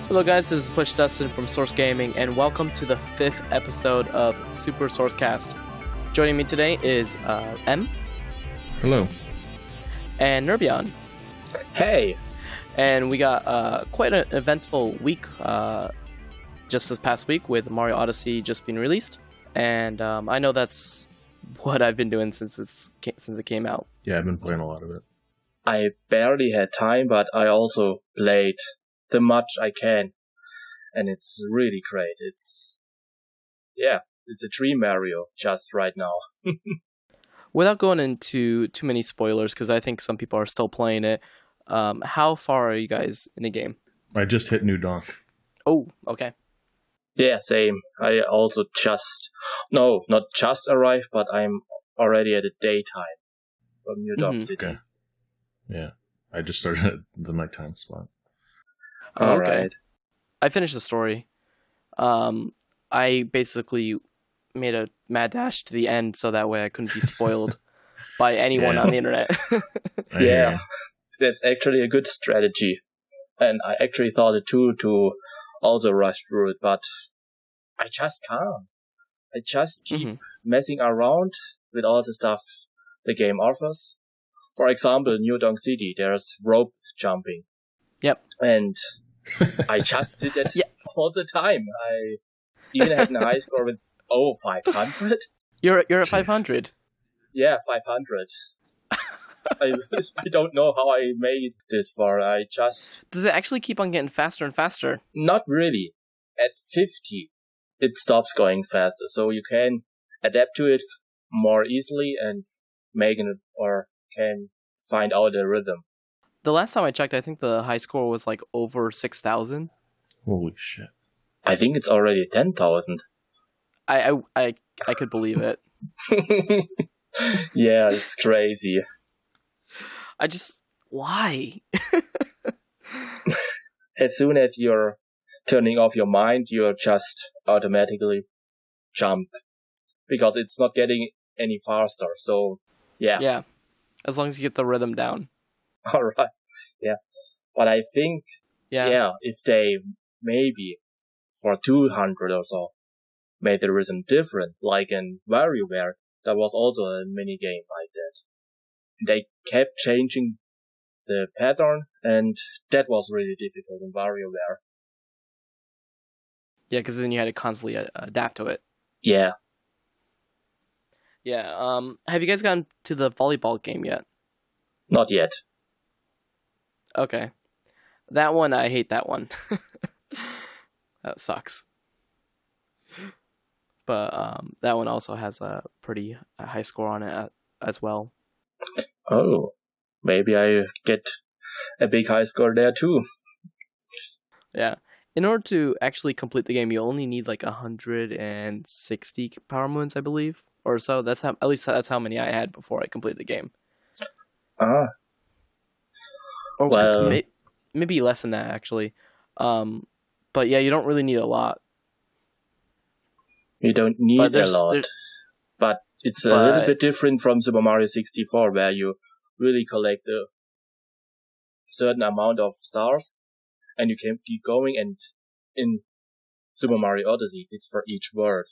Hello guys, this is PushDustIn from Source Gaming, and welcome to the 5th episode of Super SourceCast. Joining me today is M. Hello. And Nirbion. Hey! And we got quite an eventful week just this past week with Mario Odyssey just being released. And I know that's what I've been doing since it came out. Yeah, I've been playing a lot of it. I barely had time, but I also played the much I can. And it's really great. It's a dream Mario just right now. Without going into too many spoilers, because I think some people are still playing it, how far are you guys in the game? I just hit New Donk. Oh, okay. Yeah, same. I also not just arrived, but I'm already at the daytime from New Donk City. Okay. Yeah, I just started at the nighttime spot. All right. I finished the story. I basically made a mad dash to the end so that way I couldn't be spoiled by anyone on the internet. Yeah, that's actually a good strategy. And I actually thought it too, to also rush through it, but I just can't. I just keep messing around with all the stuff the game offers. For example, New Donk City, there's rope jumping. Yep. And I just did that all the time. I even had a high score with 500. You're at 500. Yeah, 500. I don't know how I made this far. Does it actually keep on getting faster and faster? Not really. At 50, it stops going faster, so you can adapt to it more easily and can find out the rhythm. The last time I checked, I think the high score was like over 6,000. Holy shit. I think it's already 10,000. I could believe it. Yeah, it's crazy. Why? As soon as you're turning off your mind, you'll just automatically jump. Because it's not getting any faster, so yeah. Yeah, as long as you get the rhythm down. Alright, yeah. But I think, if they maybe for 200 or so made the rhythm different, like in Wario, where there was also a mini game like that. They kept changing the pattern, and that was really difficult in WarioWare. Yeah, because then you had to constantly adapt to it. Yeah. Yeah. Have you guys gotten to the volleyball game yet? Not yet. Okay. That one, I hate that one. That sucks. But that one also has a pretty high score on it as well. Oh, maybe I get a big high score there too. Yeah. In order to actually complete the game, you only need like 160 power moons, I believe, or so. That's how many I had before I completed the game. Or well, maybe less than that actually. But yeah, you don't really need a lot. You don't need a lot, but it's a little bit different from Super Mario 64, where you really collect a certain amount of stars, and you can keep going, and in Super Mario Odyssey, it's for each world.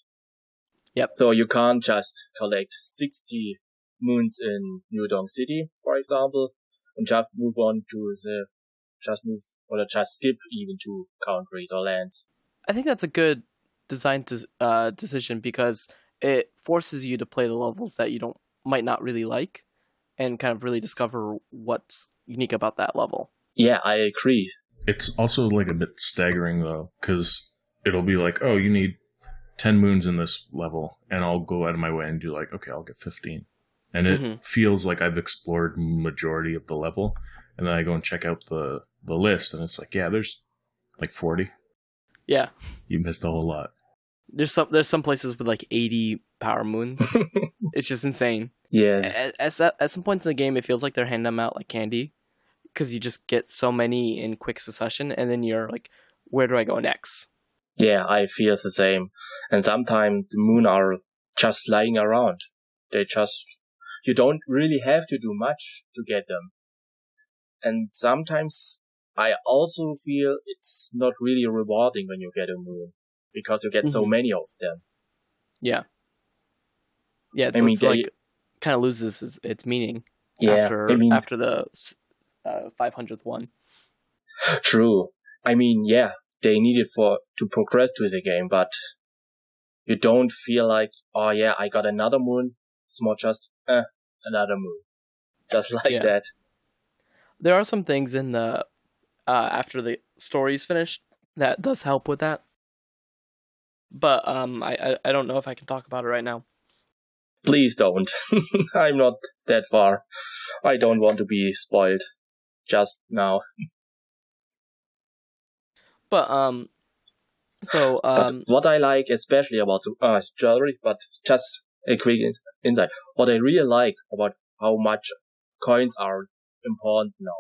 Yep. So you can't just collect 60 moons in New Donk City, for example, and just just skip even to countries or lands. I think that's a good design decision because it forces you to play the levels that you might not really like, and kind of really discover what's unique about that level. Yeah, I agree. It's also like a bit staggering though, because it'll be like, oh, you need 10 moons in this level, and I'll go out of my way and do like, okay, I'll get 15. And it feels like I've explored majority of the level, and then I go and check out the list, and it's like, yeah, there's like 40. Yeah. You missed a whole lot. There's some places with like 80 power moons. It's just insane. Yeah. At some points in the game, it feels like they're handing them out like candy. because you just get so many in quick succession, and then you're like, where do I go next? Yeah, I feel the same. And sometimes the moon are just lying around. You don't really have to do much to get them. And sometimes I also feel it's not really rewarding when you get a moon, because you get so many of them. Yeah. Yeah, it's like kind of loses its meaning after the 500th one. True. I mean, yeah, they need it to progress to the game, but you don't feel like, oh yeah, I got another moon. It's more just another moon, just like that. There are some things in the after the story's finished that does help with that, but I don't know if I can talk about it right now. Please don't. I'm not that far. I don't want to be spoiled just now. But but what I like especially about jewelry, but just a quick insight. What I really like about how much coins are important now.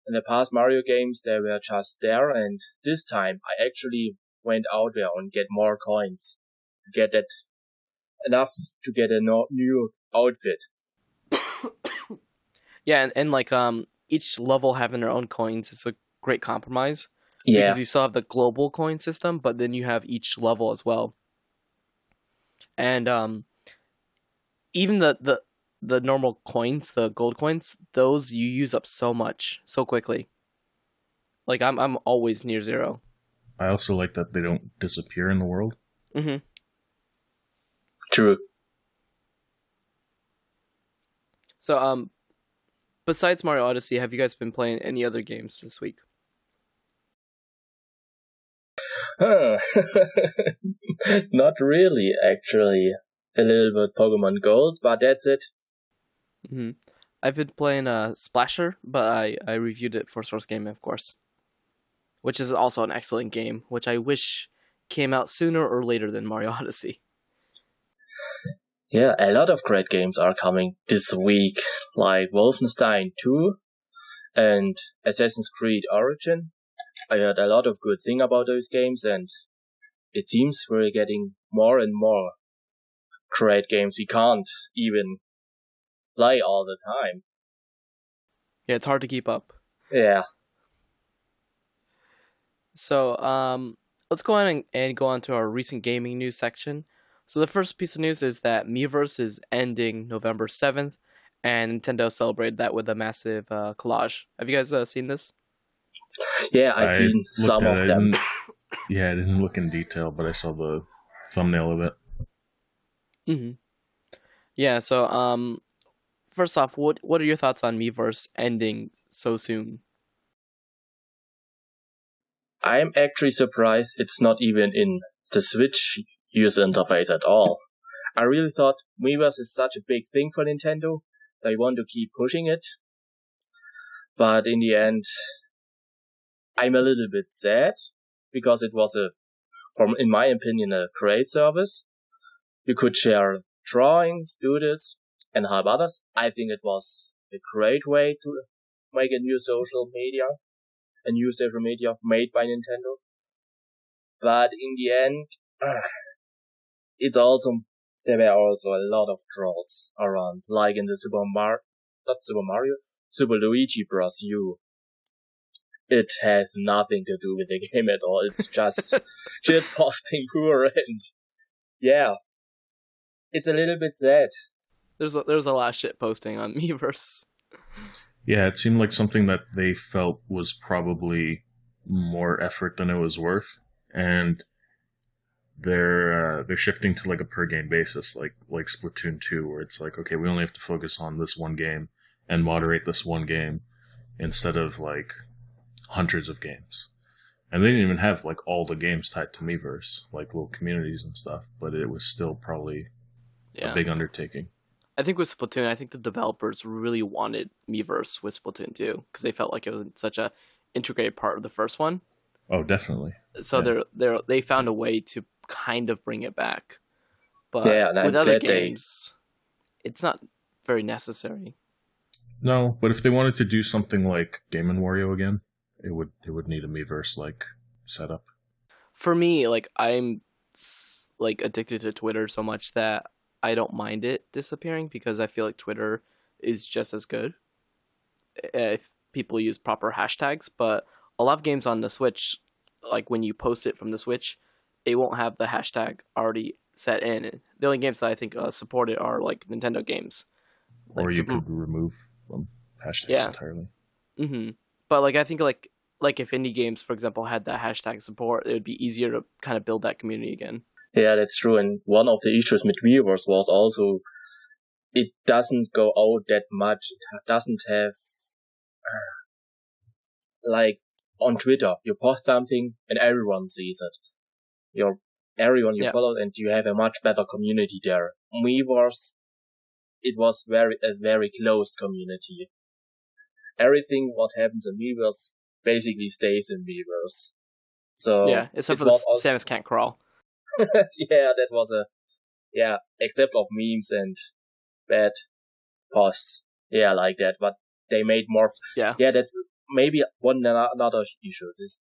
In the past Mario games, they were just there, and this time I actually went out there and get more coins. Get that enough to get a new outfit. Yeah, and like each level having their own coins is a great compromise. Yeah. Because you still have the global coin system, but then you have each level as well. And even the normal coins, the gold coins, those you use up so quickly. Like I'm always near zero. I also like that they don't disappear in the world. Mm-hmm. True. So besides Mario Odyssey, have you guys been playing any other games this week? Not really, actually. A little bit Pokemon Gold, but that's it. Mm-hmm. I've been playing Splasher, but I reviewed it for Source Game, of course, which is also an excellent game, which I wish came out sooner or later than Mario Odyssey. Yeah, a lot of great games are coming this week, like Wolfenstein 2 and Assassin's Creed Origin. I heard a lot of good things about those games, and it seems we're getting more and more great games. We can't even play all the time. Yeah, it's hard to keep up. Yeah. So, let's go on and go on to our recent gaming news section. So the first piece of news is that Miiverse is ending November 7th, and Nintendo celebrated that with a massive collage. Have you guys seen this? Yeah, I've seen some of them. I didn't look in detail, but I saw the thumbnail of it. Mm-hmm. Yeah, so first off, what are your thoughts on Miiverse ending so soon? I'm actually surprised it's not even in the Switch user interface at all. I really thought Miiverse is such a big thing for Nintendo. They want to keep pushing it. But in the end, I'm a little bit sad, because it was in my opinion, a great service. You could share drawings, doodles, and help others. I think it was a great way to make a new social media made by Nintendo. But in the end, there were also a lot of trolls around, like in the Super Luigi Bros. U. It has nothing to do with the game at all. It's just shit posting pure, and yeah, it's a little bit sad. There's a lot of shit posting on Miiverse. Yeah, it seemed like something that they felt was probably more effort than it was worth, and they're shifting to like a per game basis, like Splatoon 2, where it's like, okay, we only have to focus on this one game and moderate this one game instead of like hundreds of games. And they didn't even have like all the games tied to Miiverse, like little communities and stuff, but it was still probably a big undertaking. I think with Splatoon, I think the developers really wanted Miiverse with Splatoon 2 because they felt like it was such a integrated part of the first one. Oh, definitely. So they found a way to kind of bring it back. But with other games, it's not very necessary. No, but if they wanted to do something like Game & Wario again, it would need a Miiverse like setup. For me, like I'm like addicted to Twitter so much that I don't mind it disappearing because I feel like Twitter is just as good if people use proper hashtags. But a lot of games on the Switch, like when you post it from the Switch, it won't have the hashtag already set in. The only games that I think support it are like Nintendo games. Like or you could remove hashtags entirely. Mm-hmm. But like I think like if indie games, for example, had that hashtag support, it would be easier to kind of build that community again. Yeah, that's true. And one of the issues with Miiverse was also it doesn't go out that much. It doesn't have like on Twitter, you post something and everyone sees it. Everyone you follow, and you have a much better community there. Miiverse, it was a very closed community. Everything what happens in Miiverse basically stays in Miiverse. So yeah, except for the Samus can't crawl. Yeah, that was except of memes and bad posts. Yeah, like that. But they made more. Yeah, that's maybe one another issue is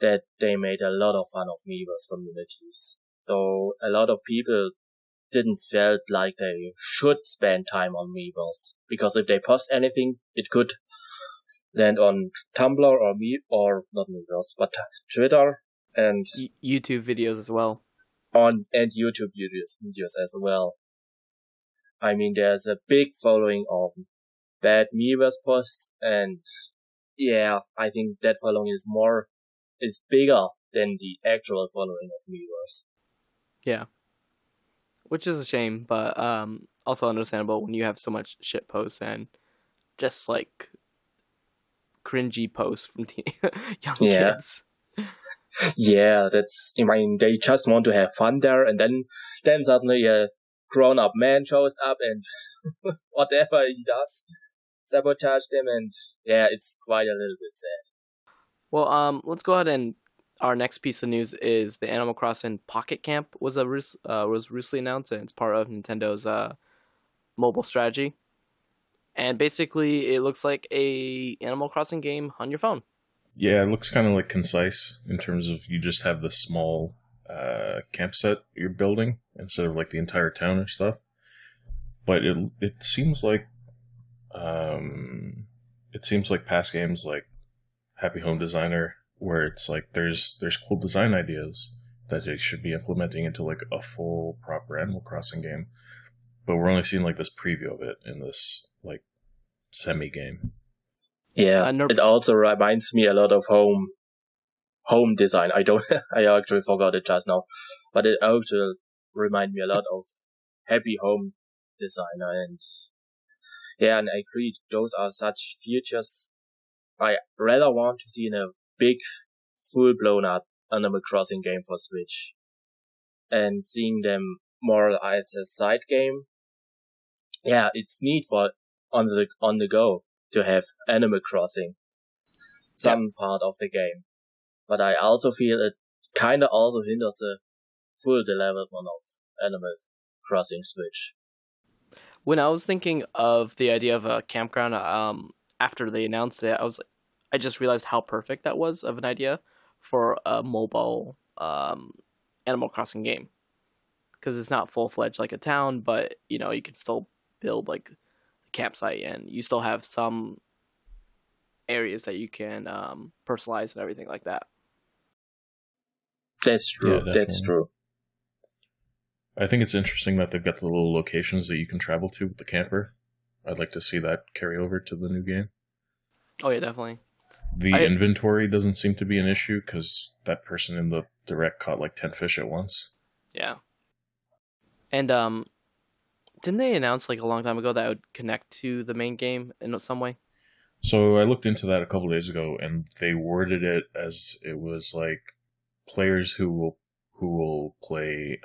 that they made a lot of fun of Miiverse communities. So a lot of people didn't felt like they should spend time on Miiverse because if they post anything, it could land on Tumblr or not Miiverse, but Twitter and YouTube videos as well. And YouTube videos as well. I mean, there's a big following of bad Miiverse posts, and yeah, I think that following is bigger than the actual following of Miiverse. Yeah. Which is a shame, but also understandable when you have so much shit posts and just like cringy posts from young kids. Yeah, I mean, they just want to have fun there, and then suddenly a grown-up man shows up and whatever he does, sabotage them, and yeah, it's quite a little bit sad. Well, let's go ahead and our next piece of news is the Animal Crossing Pocket Camp was recently announced, and it's part of Nintendo's mobile strategy. And basically, it looks like a Animal Crossing game on your phone. Yeah, it looks kind of like concise in terms of you just have this small campsite you're building instead of like the entire town or stuff. But it seems like past games like Happy Home Designer, where it's like there's cool design ideas that they should be implementing into like a full proper Animal Crossing game. But we're only seeing like this preview of it in this like semi game. Yeah, it also reminds me a lot of home design. I actually forgot it just now, but it actually reminds me a lot of Happy Home Designer, and yeah, and I agree. Those are such features I rather want to see in a big, full-blown up Animal Crossing game for Switch, and seeing them more as a side game. Yeah, it's neat for on the go to have Animal Crossing, some part of the game. But I also feel it kinda also hinders the full development of Animal Crossing Switch. When I was thinking of the idea of a campground, after they announced it, I just realized how perfect that was of an idea for a mobile Animal Crossing game. Because it's not full-fledged like a town, but you can still build like a campsite, and you still have some areas that you can personalize and everything like that. That's true. Yeah, that's true. I think it's interesting that they've got the little locations that you can travel to with the camper. I'd like to see that carry over to the new game. Oh yeah, definitely. The inventory doesn't seem to be an issue because that person in the direct caught like 10 fish at once. Yeah. And didn't they announce like a long time ago that it would connect to the main game in some way? So I looked into that a couple days ago, and they worded it as it was like players who will play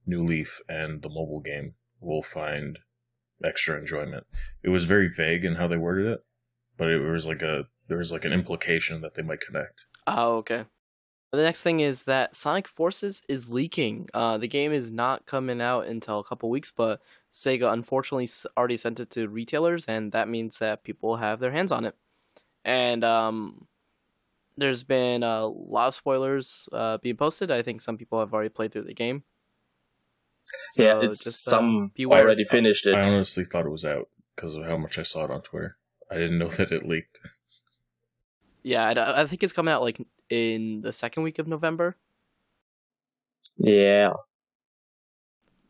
New Leaf and the mobile game will find extra enjoyment. It was very vague in how they worded it, but there was like an implication that they might connect. Oh, okay. The next thing is that Sonic Forces is leaking. The game is not coming out until a couple weeks, but Sega unfortunately already sent it to retailers, and that means that people have their hands on it. And there's been a lot of spoilers being posted. I think some people have already played through the game. So yeah, it's just some already finished it. I honestly thought it was out because of how much I saw it on Twitter. I didn't know that it leaked. Yeah, I think it's coming out like in the second week of November. Yeah.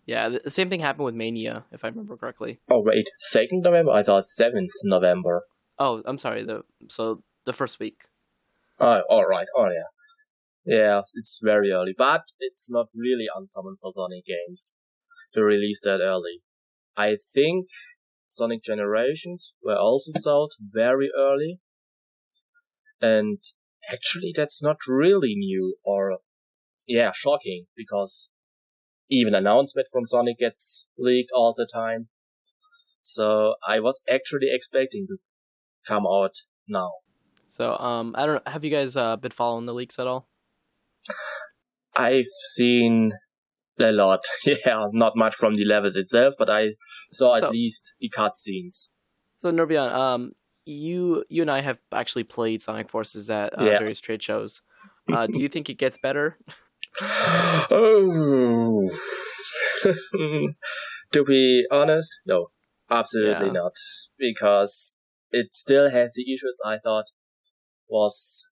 Yeah, the same thing happened with Mania, if I remember correctly. Oh, wait, 2nd November? I thought 7th November. Oh, I'm sorry. So the first week. Oh, all right. Oh, yeah. Yeah, it's very early, but it's not really uncommon for Sonic games to release that early. I think Sonic Generations were also sold very early. And actually, that's not really new or, shocking, because even announcement from Sonic gets leaked all the time. So I was actually expecting to come out now. So, I don't know, have you guys been following the leaks at all? I've seen a lot. Yeah, not much from the levels itself, but I saw at least the cutscenes. So, Nirbion, you and I have actually played Sonic Forces at various trade shows. Do you think it gets better? Oh, to be honest, no, absolutely not, because it still has the issues I thought was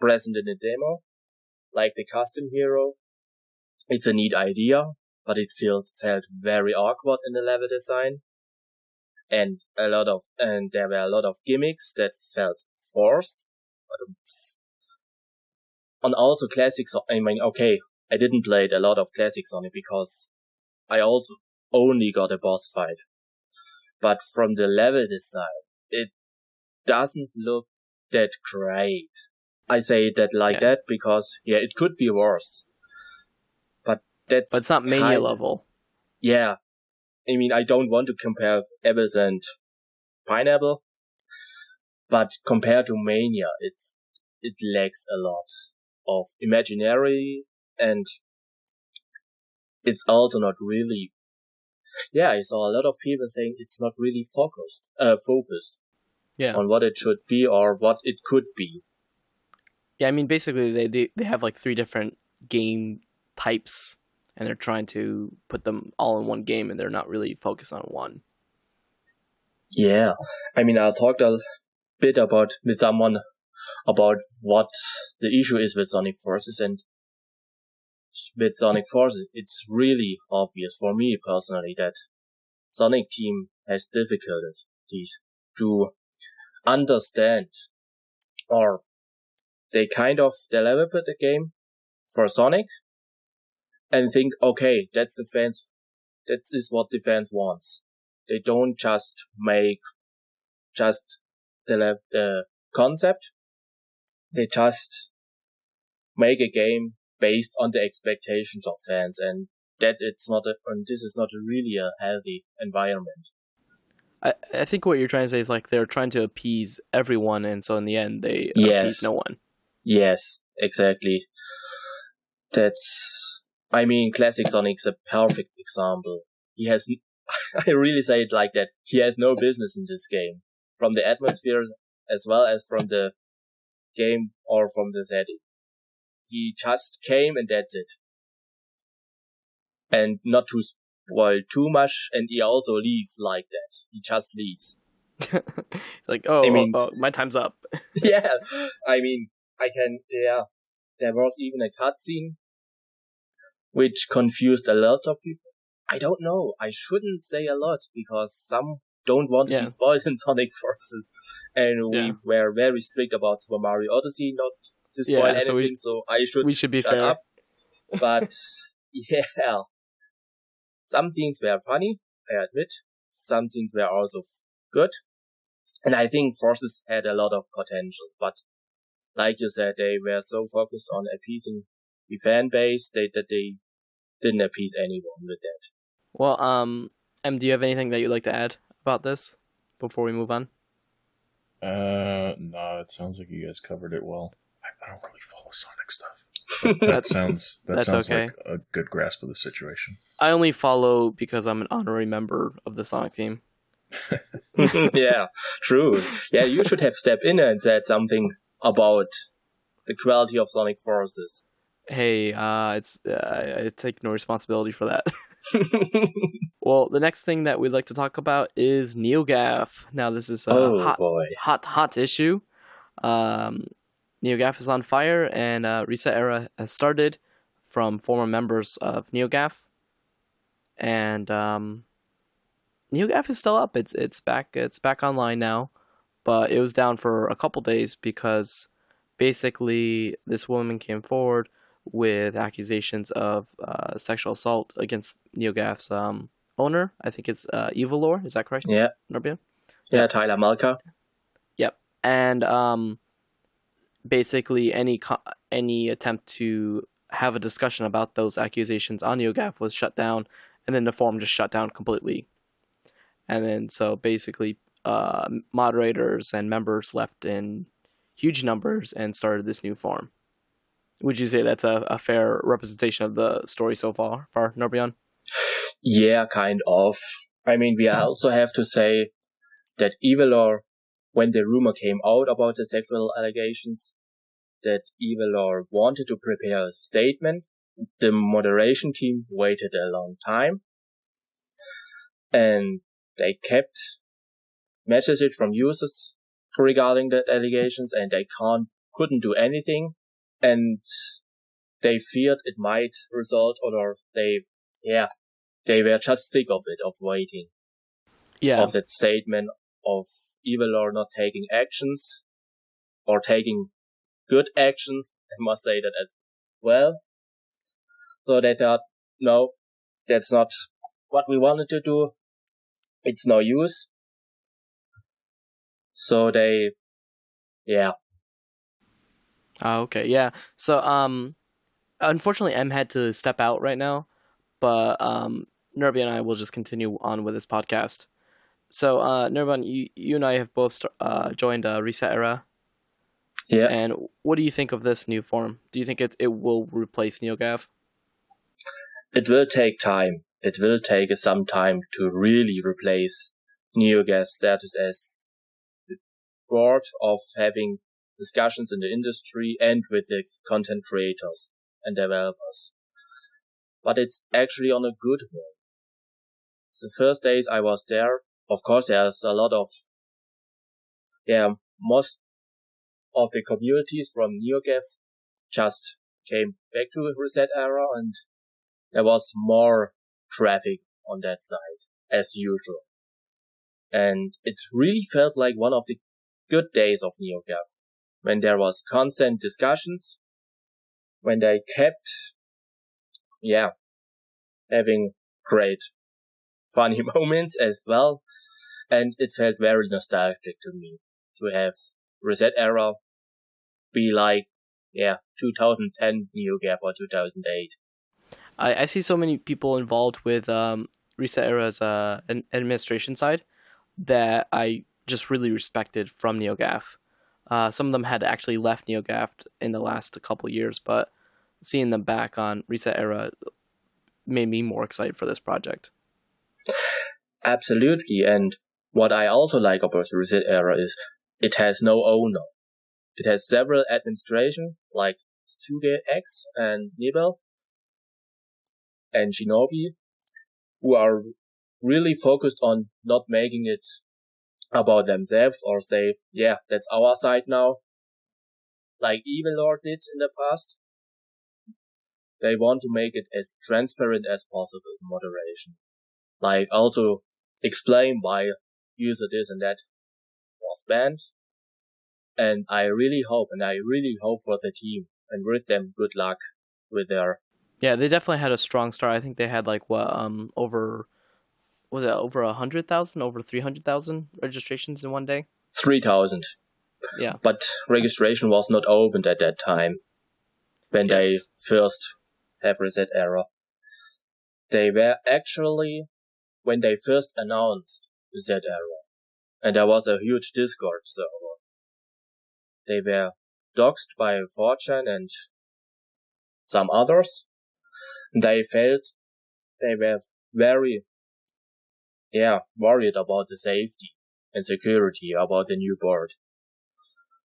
present in the demo, like the custom hero. It's a neat idea, but it felt very awkward in the level design. And there were a lot of gimmicks that felt forced. And also classics, I mean, okay, I didn't play a lot of classics on it because I also only got a boss fight. But from the level design, it doesn't look that great. I say that like that because, it could be worse. But it's not Mania level. Yeah. I mean, I don't want to compare apples and pineapple, but compared to Mania, it lacks a lot of imaginary, and it's also not really. Yeah, I saw a lot of people saying it's not really focused on what it should be or what it could be. Yeah, I mean, basically they have like 3 different game types, and they're trying to put them all in one game, and they're not really focused on one. Yeah, I mean, I talked a bit with someone about what the issue is with Sonic Forces, and with Sonic Forces, it's really obvious for me personally that Sonic Team has difficulties to understand, or they develop the game for Sonic and think, okay, that is what the fans wants. They don't just develop the concept. They just make a game based on the expectations of fans, and this is not really a healthy environment. I think what you're trying to say is like they're trying to appease everyone, and so in the end they appease no one. Yes, exactly. I mean, Classic Sonic's a perfect example. I really say it like that. He has no business in this game. From the atmosphere, as well as from the game or from the setting. He just came and that's it. And not to spoil too much, and he also leaves like that. He just leaves. It's like, my time's up. Yeah, I mean, there was even a cutscene which confused a lot of people. I don't know, I shouldn't say a lot, because some don't want to be spoiled in Sonic Forces. And we were very strict about Super Mario Odyssey not to spoil anything, so we should be fair. Up. But, some things were funny, I admit. Some things were also good. And I think Forces had a lot of potential. But, like you said, they were so focused on appeasing the fan base that they didn't appease anyone with that. Well, do you have anything that you'd like to add about this before we move on? No, it sounds like you guys covered it well. I don't really follow Sonic stuff. That sounds okay. like a good grasp of the situation. I only follow because I'm an honorary member of the Sonic team. Yeah, true. Yeah, you should have stepped in and said something about the quality of Sonic Forces. Hey, I take no responsibility for that. Well, the next thing that we'd like to talk about is NeoGAF. Now, this is a hot issue. NeoGAF is on fire, and Reset Era has started from former members of NeoGAF. And NeoGAF is still up. It's back online now, but it was down for a couple days because basically this woman came forward with accusations of sexual assault against NeoGAF's owner. I think it's Evilor. Is that correct? Yeah. Nirbion? Yeah, Tyler Malka. Yep. And basically any attempt to have a discussion about those accusations on NeoGAF was shut down, and then the forum just shut down completely. And then so basically moderators and members left in huge numbers and started this new forum. Would you say that's a fair representation of the story so far, Nirbion? Yeah, kind of. I mean, we also have to say that Evilor, when the rumor came out about the sexual allegations, that Evilor wanted to prepare a statement. The moderation team waited a long time, and they kept messages from users regarding the allegations, and they couldn't do anything. And they feared it might result, or they were just sick of it, of waiting. Yeah. Of that statement of Evilor not taking actions, or taking good actions. I must say that as well. So they thought, no, that's not what we wanted to do. It's no use. So they, Okay, yeah. So, unfortunately, M had to step out right now, but Nirbion and I will just continue on with this podcast. So, Nirbion, you and I have both joined Reset Era. Yeah. And what do you think of this new forum? Do you think it will replace NeoGAF? It will take time. It will take some time to really replace NeoGAF's status as the board of having discussions in the industry and with the content creators and developers. But it's actually on a good way. The first days I was there, of course, there's a lot of, most of the communities from NeoGAF just came back to Reset Era, and there was more traffic on that side, as usual. And it really felt like one of the good days of NeoGAF, when there was constant discussions, when they kept, having great funny moments as well. And it felt very nostalgic to me to have Reset Era be like, 2010 NeoGAF or 2008. I see so many people involved with Reset Era's administration side that I just really respected from NeoGAF. Some of them had actually left NeoGAF in the last couple of years, but seeing them back on Reset Era made me more excited for this project. Absolutely, and what I also like about Reset Era is it has no owner. It has several administration, like SugeX and Nebel and Shinobi, who are really focused on not making it about themselves or say, that's our side now, like Evilor did in the past. They want to make it as transparent as possible in moderation. Like also explain why user this and that was banned. And I really hope for the team, and with them, good luck with their... Yeah, they definitely had a strong start. I think they had over 100,000, over 300,000 registrations in one day? 3,000. Yeah. But registration was not opened at that time when they first have Reset Era. They were actually, when they first announced Reset Era, and there was a huge Discord server, they were doxxed by 4chan, and some others. They felt they were very, worried about the safety and security about the new board.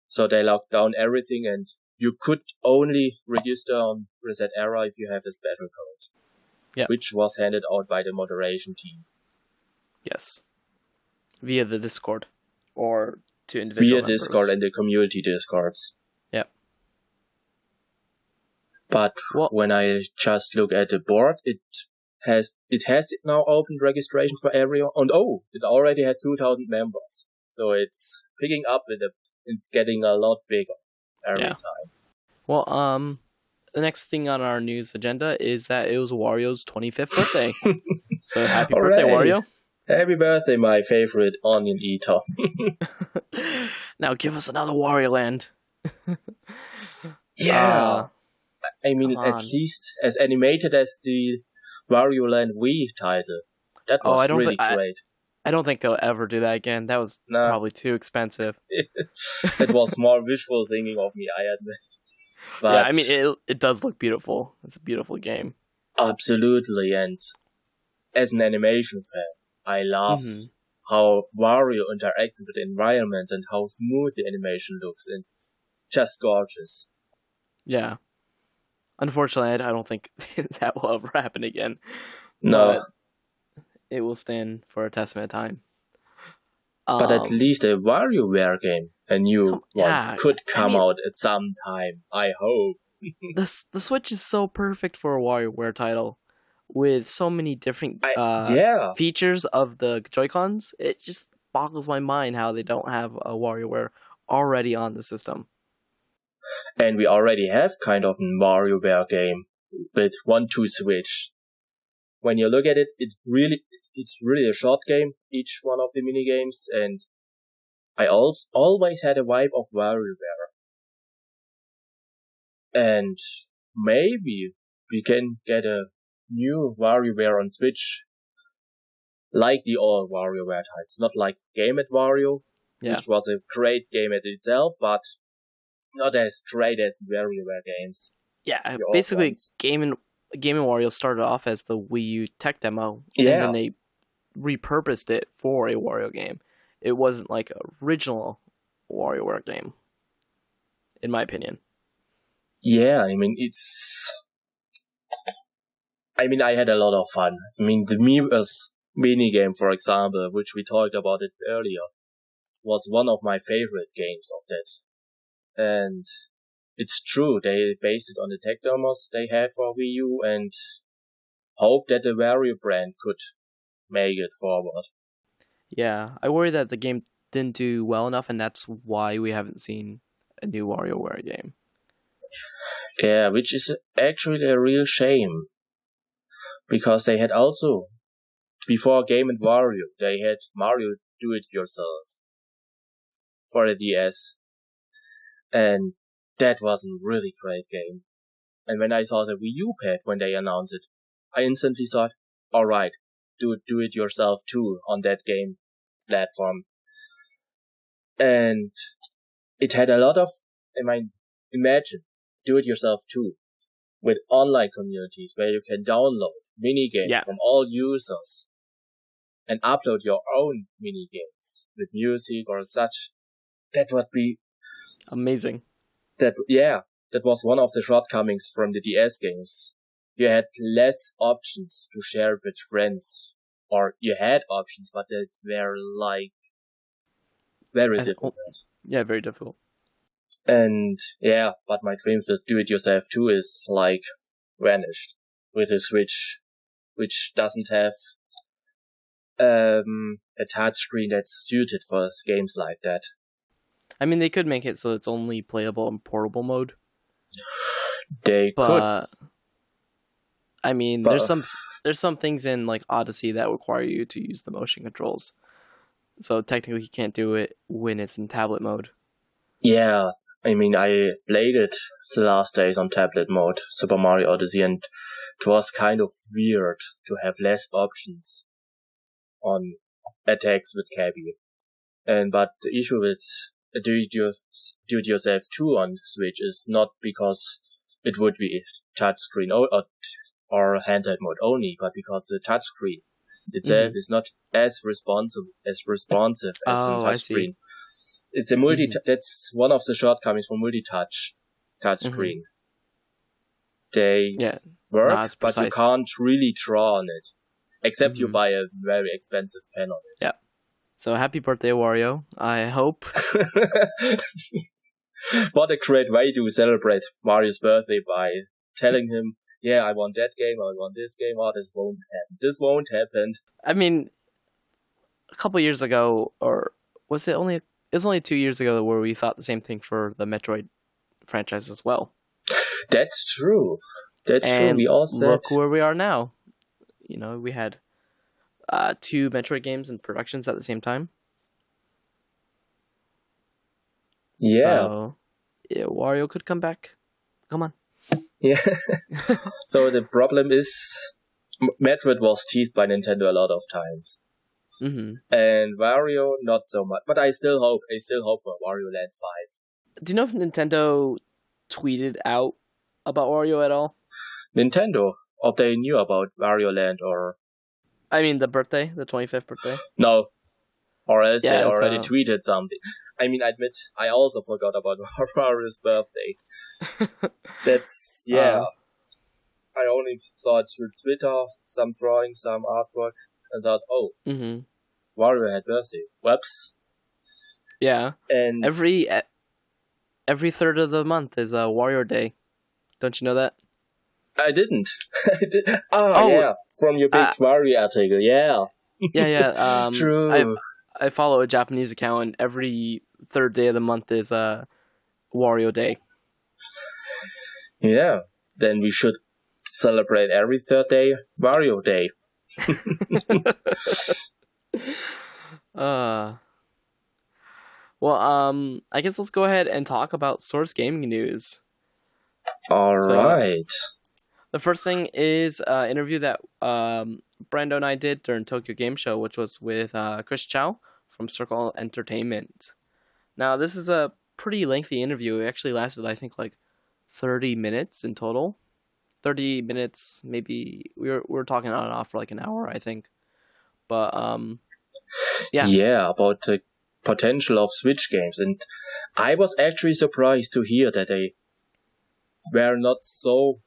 So they locked down everything, and you could only register on Reset Era if you have a special code, which was handed out by the moderation team. Yes, via the Discord or to individual members. Discord and the community Discords. Yep. But when I just look at the board, it has now opened registration for everyone. And it already had 2,000 members. So it's picking up it's getting a lot bigger every time. Well, the next thing on our news agenda is that it was Wario's 25th birthday. So happy birthday, Wario. Happy birthday, my favorite onion eater. Now give us another Wario Land. I mean, at least as animated as the Wario Land Wii title. That was really great. I don't think they'll ever do that again. That was probably too expensive. It was more visual thinking of me, I admit. But yeah, I mean, it does look beautiful. It's a beautiful game. Absolutely, and as an animation fan, I love how Wario interacts with the environment and how smooth the animation looks. It's just gorgeous. Yeah. Unfortunately, I don't think that will ever happen again. No. But it will stand for a testament of time. But at least a WarioWare game, a new one, could come out at some time, I hope. The Switch is so perfect for a WarioWare title. With so many different features of the Joy-Cons, it just boggles my mind how they don't have a WarioWare already on the system. And we already have kind of a WarioWare game with 1-2 switch. When you look at it, it's really a short game, each one of the mini games, and I always had a vibe of WarioWare. And maybe we can get a new WarioWare on Switch, like the old WarioWare titles, not like Game & Wario, which was a great game at itself, but not as great as WarioWare games. Yeah, basically, Game & Wario started off as the Wii U tech demo, and then they repurposed it for a Wario game. It wasn't like an original WarioWare game, in my opinion. Yeah, I mean, I had a lot of fun. I mean, the Miiverse minigame, for example, which we talked about it earlier, was one of my favorite games of that. And it's true, they based it on the tech demos they had for Wii U and hope that the Wario brand could make it forward. Yeah, I worry that the game didn't do well enough, and that's why we haven't seen a new WarioWare game. Yeah, which is actually a real shame. Because they had also, before Game & Wario, they had Mario Do It Yourself for the DS. And that was a really great game. And when I saw the Wii U pad when they announced it, I instantly thought, alright, do it yourself too on that game platform. And it had a lot of, imagine, do it yourself too, with online communities where you can download minigames from all users and upload your own minigames with music or such. That would be amazing. That was one of the shortcomings from the DS games. You had less options to share with friends, or you had options, but they were very difficult. Yeah, very difficult. And but my dreams with do-it-yourself too is vanished with a Switch, which doesn't have a touchscreen that's suited for games like that. I mean, they could make it so it's only playable in portable mode. They could. I mean, there's some things in Odyssey that require you to use the motion controls. So technically you can't do it when it's in tablet mode. Yeah, I mean, I played it the last days on tablet mode, Super Mario Odyssey, and it was kind of weird to have less options on attacks with Cabby. But the issue with do-it-yourself 2 on Switch is not because it would be touchscreen or handheld mode only, but because the touchscreen itself is not as responsive as the touchscreen. It's a that's one of the shortcomings for multi-touch touchscreen. They work, but you can't really draw on it, except you buy a very expensive pen on it. Yeah. So happy birthday, Wario. I hope. What a great way to celebrate Mario's birthday by telling him, yeah, I want that game, I want this game, this won't happen. This won't happen. I mean, a couple years ago, or was it only... It was only 2 years ago where we thought the same thing for the Metroid franchise as well. That's true. We all said... look where we are now. You know, we had 2 Metroid games in productions at the same time. Yeah. So, Wario could come back. Come on. Yeah. So the problem is, Metroid was teased by Nintendo a lot of times. And Wario, not so much. But I still hope for Wario Land 5. Do you know if Nintendo tweeted out about Wario at all? Nintendo? Or they knew about Wario Land, or... I mean, the 25th birthday? No. Or else they already tweeted something. I mean, I admit, I also forgot about Wario's birthday. That's, I only thought through Twitter, some drawings, some artwork, and thought, Wario had birthday. Whoops. Yeah. And every third of the month is Wario Day. Don't you know that? I didn't. Yeah. From your big Wario article, yeah. Yeah. True. I follow a Japanese account, and every third day of the month is Wario Day. Yeah. Then we should celebrate every third day Wario Day. Well, I guess let's go ahead and talk about Source Gaming news. All right. The first thing is an interview that Brando and I did during Tokyo Game Show, which was with Chris Chow from Circle Entertainment. Now, this is a pretty lengthy interview. It actually lasted, I think, like 30 minutes in total. 30 minutes, maybe. We were talking on and off for like an hour, I think. But, Yeah, about the potential of Switch games. And I was actually surprised to hear that they were not so...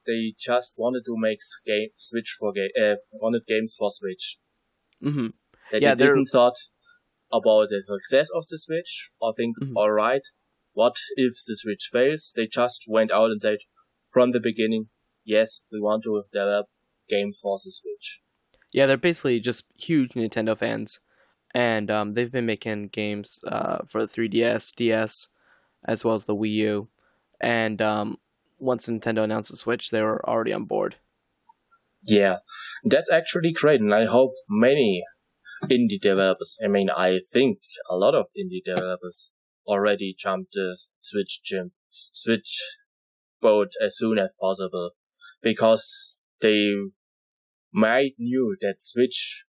They just wanted to make wanted games for Switch. Mm-hmm. They didn't thought about the success of the Switch, or think, alright, what if the Switch fails? They just went out and said, from the beginning, yes, we want to develop games for the Switch. Yeah, they're basically just huge Nintendo fans, and they've been making games for the 3DS, DS, as well as the Wii U, and once Nintendo announced the Switch, they were already on board. Yeah, that's actually great, and I hope many indie developers, I think a lot of indie developers already jumped the Switch boat as soon as possible, because they might knew that Switch,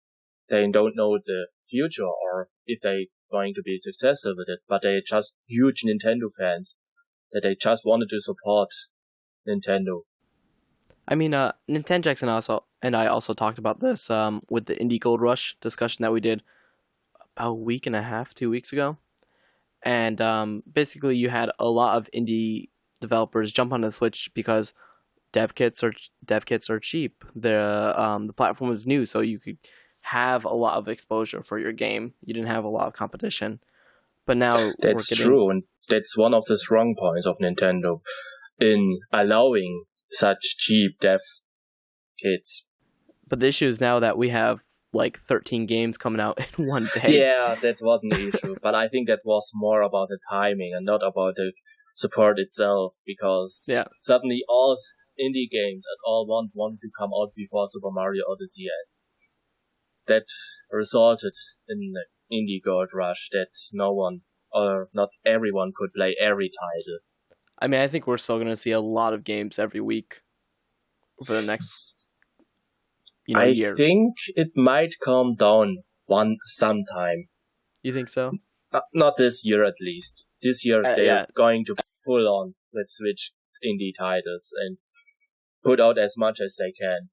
they don't know the future or if they're going to be successful with it, but they're just huge Nintendo fans that they just wanted to support Nintendo. Nintendo Jackson and I also talked about this with the Indie Gold Rush discussion that we did about a week and a half, 2 weeks ago. And basically you had a lot of indie developers jump on the Switch because dev kits are cheap. The platform was new, so you could have a lot of exposure for your game. You didn't have a lot of competition. But now that's true, and that's one of the strong points of Nintendo in allowing such cheap dev kits. But the issue is now that we have like 13 games coming out in one day. Yeah, that wasn't the issue. But I think that was more about the timing and not about the support itself, because suddenly all indie games at all once wanted to come out before Super Mario Odyssey, and that resulted in the Indie Gold Rush that no one or not everyone could play every title. I think we're still going to see a lot of games every week for the next year. I think it might calm down sometime. You think so? Not this year, at least. This year they're going to full on with Switch indie titles and put out as much as they can.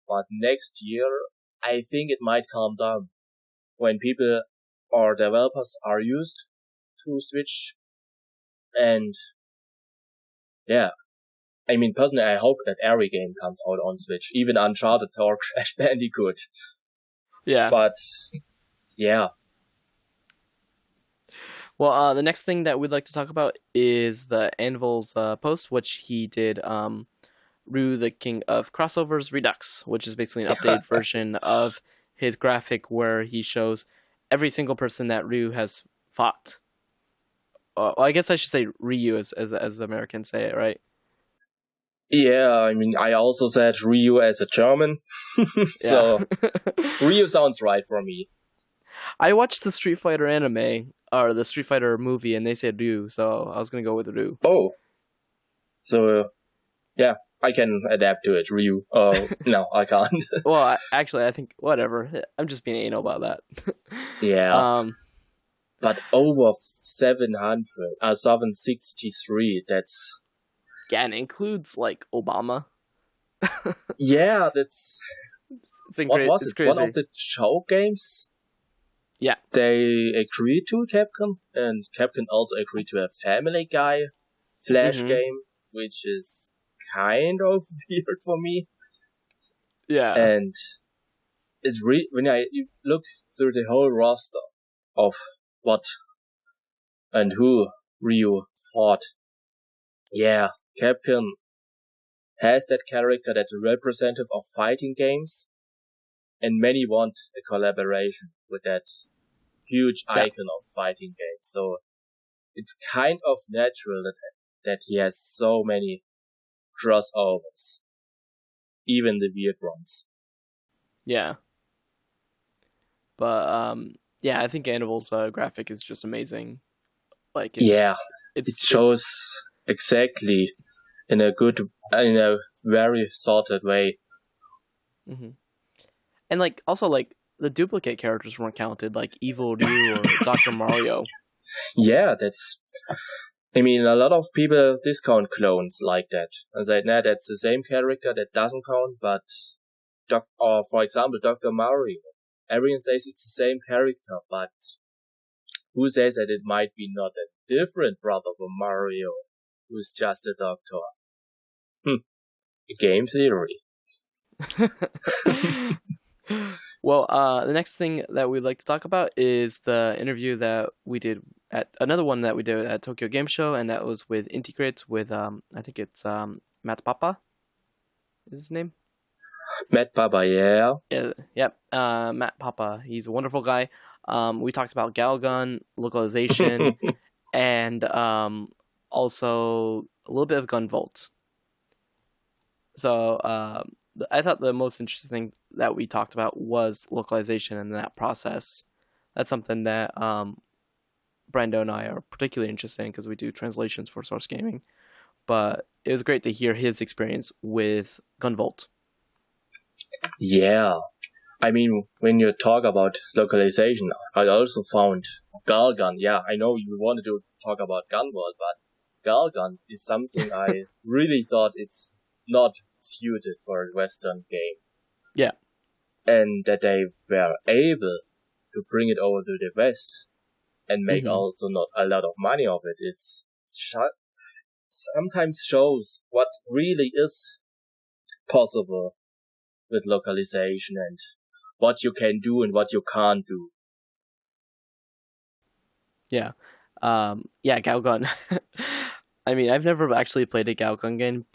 But next year, I think it might calm down when people or developers are used to Switch. And yeah, I mean, personally, I hope that every game comes out on Switch, even Uncharted or Crash Bandicoot. Yeah. But yeah. Well, the next thing that we'd like to talk about is the Anvil's post, which he did, Ryu the King of Crossovers Redux, which is basically an updated version of his graphic where he shows every single person that Ryu has fought. Well, I guess I should say Ryu as Americans say it, right? Yeah, I mean, I also said Ryu as a German, so Ryu sounds right for me. I watched the Street Fighter anime, or the Street Fighter movie, and they said Ryu, so I was gonna go with Ryu. Oh. So, yeah, I can adapt to it, Ryu. Oh, no, I can't. Well, actually, I think, whatever. I'm just being anal about that. Yeah. But over 763, that's... Yeah, and it includes, like, Obama. Yeah, that's... What was it's it? crazy. One of the show games? Yeah. They agreed to, Capcom, and Capcom also agreed to a Family Guy Flash game, which is kind of weird for me. Yeah. And it's when you look through the whole roster of what and who Ryu fought, yeah, Capcom has that character that's a representative of fighting games, and many want a collaboration with that huge icon of fighting games. So it's kind of natural that he has so many crossovers, even the weird ones. Yeah. But I think Anvil's graphic is just amazing. Like, it shows exactly in a very sorted way. Mm-hmm. And like also like the duplicate characters weren't counted, like Evil Ryu or Dr. Mario. Yeah, I mean, a lot of people discount clones like that. And say, nah, that's the same character, that doesn't count, but for example, Dr. Mario. Everyone says it's the same character, but who says that it might be not a different brother from Mario, who's just a doctor? Game theory. Well, the next thing that we'd like to talk about is the interview that we did at Tokyo Game Show, and that was with Integrate with I think it's Matt Papa is his name. Matt Papa, yeah. Yep. Matt Papa. He's a wonderful guy. We talked about Galgun, localization, and also a little bit of Gunvolt. So I thought the most interesting thing that we talked about was localization and that process. That's something that Brando and I are particularly interested in because we do translations for Source Gaming. But it was great to hear his experience with Gunvolt. Yeah. I mean, when you talk about localization, I also found Galgun. Yeah, I know you wanted to talk about Gunvolt, but Galgun is something I really thought it's not suited for a Western game. Yeah. And that they were able to bring it over to the West and make also not a lot of money of it. It's sometimes shows what really is possible with localization and what you can do and what you can't do. Yeah. Galgun. I mean, I've never actually played a Galgun game,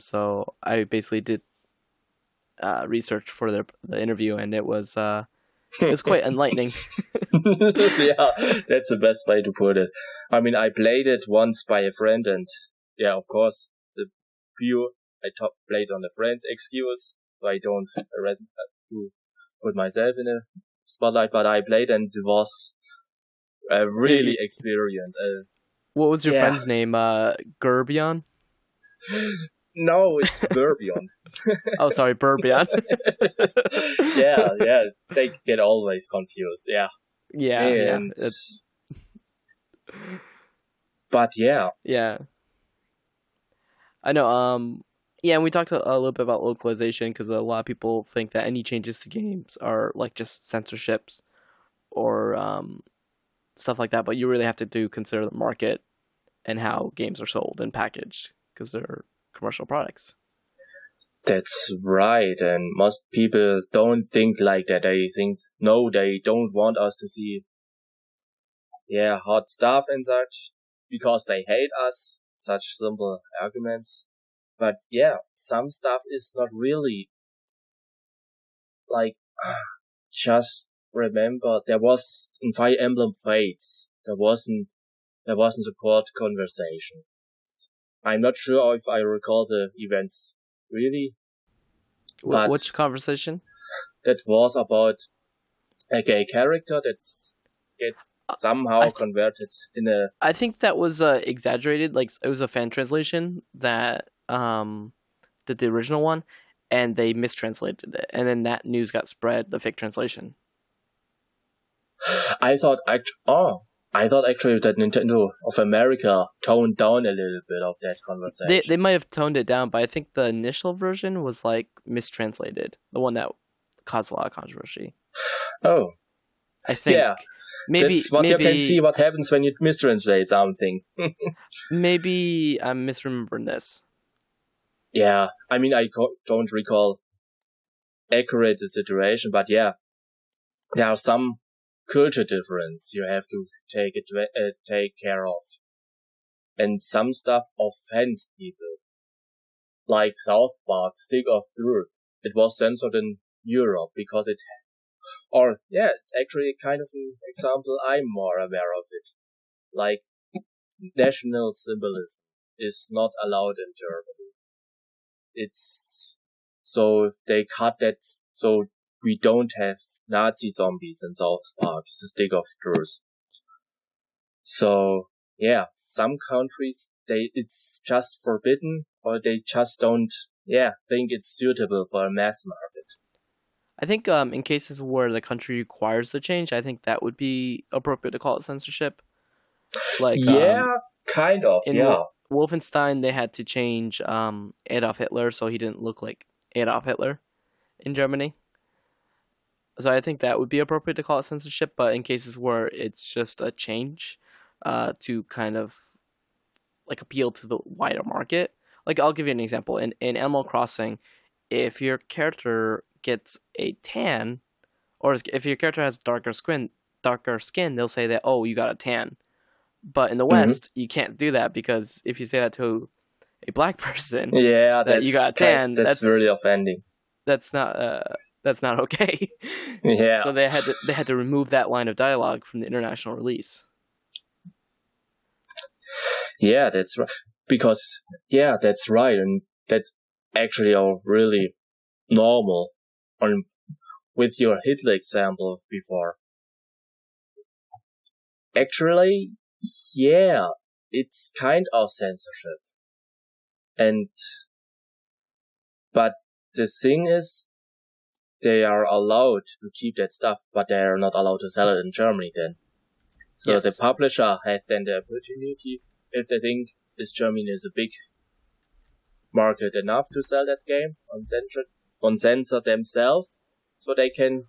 so I basically did research for the interview, and it was quite enlightening. Yeah, that's the best way to put it. I mean, I played it once by a friend, and yeah, of course, the view I played on a friend's excuse, so I don't to put myself in a spotlight, but I played, and it was a really experience. What was your friend's name? Gerbion? No, it's Nirbion. Oh, sorry, Burbion. yeah, they get always confused. Yeah. But yeah. Yeah. I know. Yeah, and we talked a little bit about localization because a lot of people think that any changes to games are like just censorships or stuff like that. But you really have to consider the market and how games are sold and packaged because they're commercial products. That's right, and most people don't think like that. They think, no, they don't want us to see, hot stuff and such, because they hate us. Such simple arguments. But some stuff is not really, like, just remember, there was, in Fire Emblem Fates, there wasn't a court conversation. I'm not sure if I recall the events really. But which conversation? That was about a gay character that gets somehow converted in a... I think that was exaggerated. Like, it was a fan translation that did the original one, and they mistranslated it. And then that news got spread, the fake translation. I thought actually that Nintendo of America toned down a little bit of that conversation. They might have toned it down, but I think the initial version was like mistranslated. The one that caused a lot of controversy. Oh. I think. Yeah. That's what you can see what happens when you mistranslate something. Maybe I'm misremembering this. Yeah. I mean, I don't recall accurate the situation, but there are some culture difference you have to take care of. And some stuff offends people. Like South Park, Stick of Truth. It was censored in Europe because it's actually kind of an example I'm more aware of it. Like, national symbolism is not allowed in Germany. So they cut that, so we don't have Nazi zombies in South Park, the Stick of Truth. So, some countries, it's just forbidden, or they just don't, think it's suitable for a mass market. I think in cases where the country requires the change, I think that would be appropriate to call it censorship. Like kind of, in Wolfenstein, they had to change Adolf Hitler so he didn't look like Adolf Hitler in Germany. So I think that would be appropriate to call it censorship. But in cases where it's just a change to kind of like appeal to the wider market, like I'll give you an example. In Animal Crossing, if your character gets a tan, or if your character has darker skin, they'll say that, oh, you got a tan. But in the West, you can't do that because if you say that to a black person, that you got a tan, that's really offending. That's not okay. Yeah. So they had to remove that line of dialogue from the international release. Yeah, that's right. Because that's right, and that's actually really normal. With your Hitler example before. Actually, it's kind of censorship. But the thing is, they are allowed to keep that stuff, but they are not allowed to sell it in Germany then. So the publisher has then the opportunity, if they think this Germany is a big market enough to sell that game uncensor themselves, so they can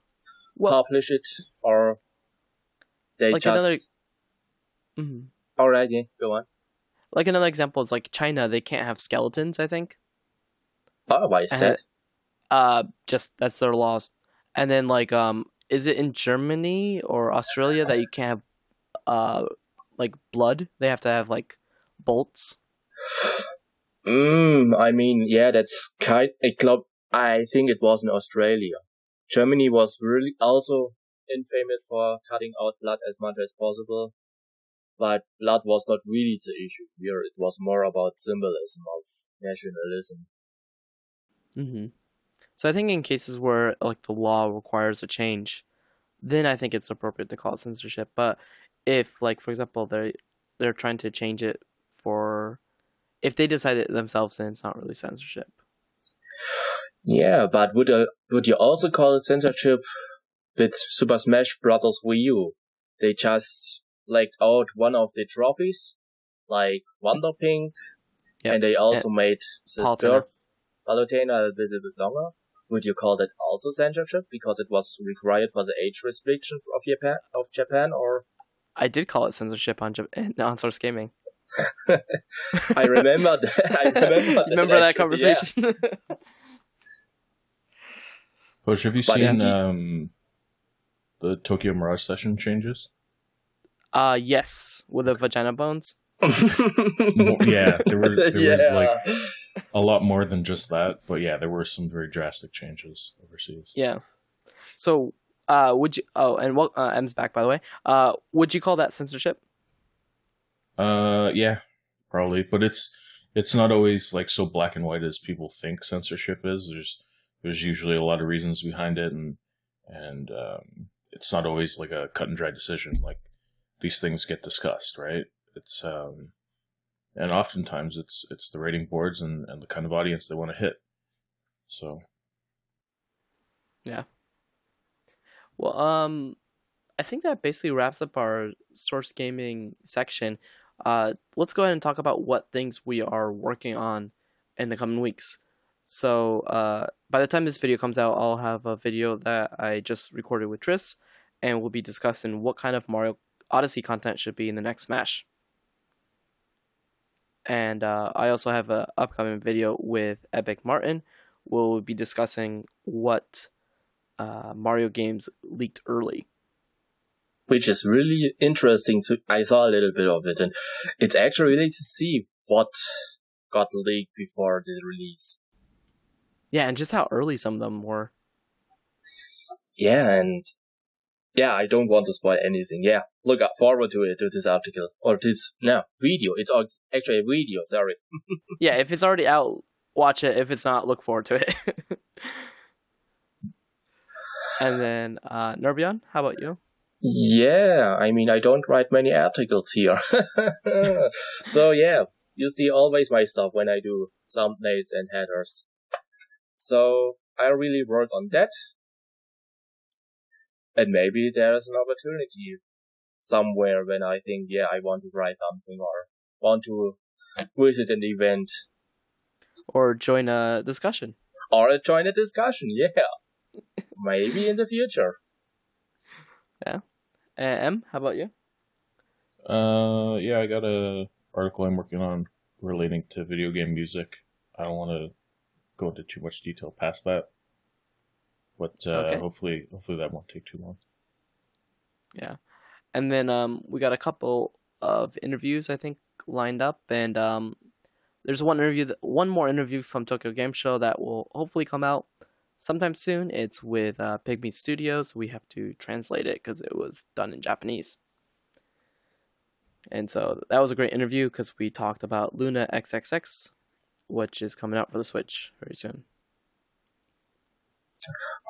publish it, or they like just... Alright, go on. Like another example is like China, they can't have skeletons, I think. Oh, why is that? Just that's their laws. And then like is it in Germany or Australia that you can't have like blood? They have to have like bolts. I mean, that's kind a club. I think it was in Australia. Germany was really also infamous for cutting out blood as much as possible. But blood was not really the issue here. It was more about symbolism of nationalism. So I think in cases where like the law requires a change, then I think it's appropriate to call it censorship. But if, like, for example, they're trying to change it if they decide it themselves, then it's not really censorship. Yeah, but would you also call it censorship with Super Smash Bros. Wii U? They just leaked out one of the trophies, like Wonder Pink, Yep. And they also made the Palutena. third Palutena a little bit longer. Would you call that also censorship because it was required for the age restriction of Japan, or? I did call it censorship on Source Gaming. I remember that. Remember that conversation? Yeah. Push, have you seen the Tokyo Mirage Session changes? Yes, with the vagina bones. Yeah, there was like a lot more than just that, but yeah, there were some very drastic changes overseas. Yeah. So, would you? Oh, and M's back, by the way. Would you call that censorship? Yeah, probably, but it's not always like so black and white as people think censorship is. There's usually a lot of reasons behind it, and it's not always like a cut and dry decision. Like these things get discussed, right? It's and oftentimes it's the rating boards and the kind of audience they want to hit. So yeah. Well, I think that basically wraps up our Source Gaming section. Let's go ahead and talk about what things we are working on in the coming weeks. So by the time this video comes out, I'll have a video that I just recorded with Tris, and we'll be discussing what kind of Mario Odyssey content should be in the next Smash. And I also have an upcoming video with Epic Martin. We'll be discussing what Mario games leaked early. Which is really interesting. I saw a little bit of it, and it's actually really to see what got leaked before the release. Yeah, and just how early some of them were. Yeah, and yeah, I don't want to spoil anything. Yeah, look forward to it, to this article. Or this, no, video. It's actually a video, sorry. Yeah, if it's already out, watch it. If it's not, look forward to it. And then, Nirbion, how about you? Yeah, I mean, I don't write many articles here. So yeah, you see always my stuff when I do thumbnails and headers. So I really work on that. And maybe there's an opportunity somewhere when I think, yeah, I want to write something or want to visit an event. Or join a discussion. Yeah. Maybe in the future. Yeah. Em, how about you? Yeah, I got a article I'm working on relating to video game music. I don't want to go into too much detail past that, but Okay. hopefully that won't take too long. Yeah. And then we got a couple of interviews, I think, lined up, and there's one more interview from Tokyo Game Show that will hopefully come out sometime soon. It's with Pygmy Studios. We have to translate it because it was done in Japanese. And so that was a great interview because we talked about Luna XXX, which is coming out for the Switch very soon.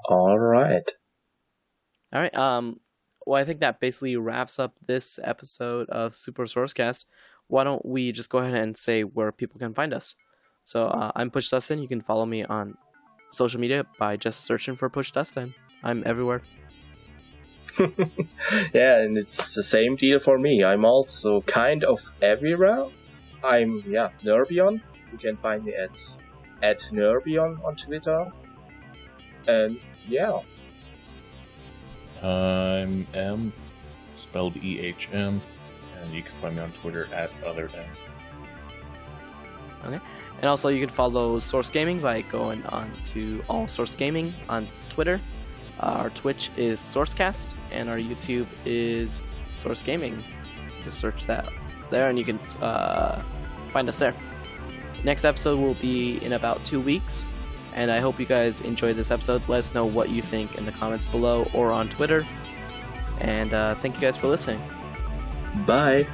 All right. Well, I think that basically wraps up this episode of Super SourceCast. Why don't we just go ahead and say where people can find us? So I'm PushDustIn. You can follow me on social media by just searching for PushDustIn. I'm everywhere. Yeah, and it's the same deal for me. I'm also kind of everywhere. I'm Nirbion. You can find me at Nirbion on Twitter. And yeah. I'm M, spelled EHM, and you can find me on Twitter at OtherM. Okay. And also you can follow Source Gaming by going on to All Source Gaming on Twitter. Our Twitch is SourceCast, and our YouTube is Source Gaming. Just search that there, and you can find us there. Next episode will be in about 2 weeks, and I hope you guys enjoyed this episode. Let us know what you think in the comments below or on Twitter. And thank you guys for listening. Bye.